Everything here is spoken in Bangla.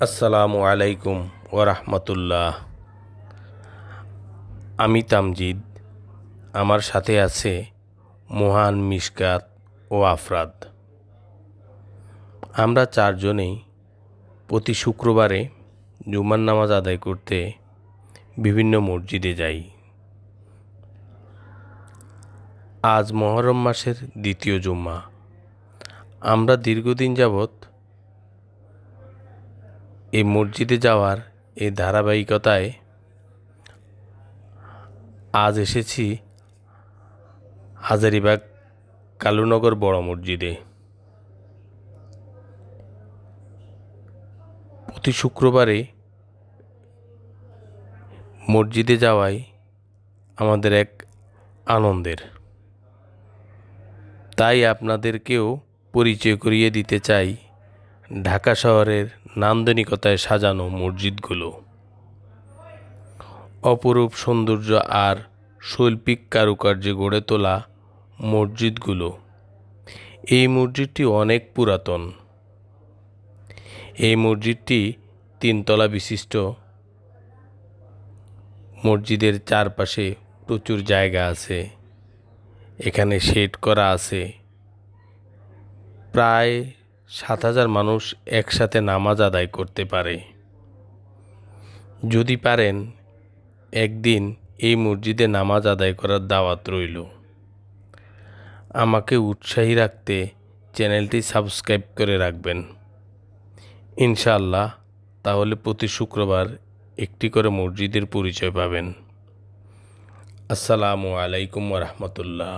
আসসালামু আলাইকুম ওরহমতুল্লাহ। আমি তামজিদ, আমার সাথে আছে মোহান, মিশকাত ও আফরাদ। আমরা চারজনেই প্রতি শুক্রবারে জুমার নামাজ আদায় করতে বিভিন্ন মসজিদে যাই। আজ মুহররম মাসের দ্বিতীয় জুম্মা। আমরা দীর্ঘদিন যাবৎ এই মসজিদে যাওয়ার এই ধারাবাহিকতায় আজ এসেছি হাজারীবাগ কালুনগর বড় মসজিদে। প্রতি শুক্রবারে মসজিদে যাওয়াই আমাদের এক আনন্দের। তাই আপনাদেরকেও পরিচয় করিয়ে দিতে চাই ঢাকা শহরের নান্দনিকতায় সাজানো মসজিদগুলো। অপরূপ সৌন্দর্য আর শৈল্পিক কারুকার্যে গড়ে তোলা মসজিদগুলো। এই মসজিদটি অনেক পুরাতন। এই মসজিদটি 3 তলা বিশিষ্ট। মসজিদের চারপাশে প্রচুর জায়গা আছে। এখানে শেড করা আছে। প্রায় 7,000 মানুষ একসাথে নামাজ আদায় করতে পারে। যদি পারেন একদিন এই মসজিদে নামাজ আদায় করার দাওয়াত রইল। আমাকে উৎসাহী রাখতে চ্যানেলটি সাবস্ক্রাইব করে রাখবেন ইনশাআল্লাহ। তাহলে প্রতি শুক্রবার একটি করে মসজিদের পরিচয় পাবেন। আসসালামু আলাইকুম ওয়া রাহমাতুল্লাহ।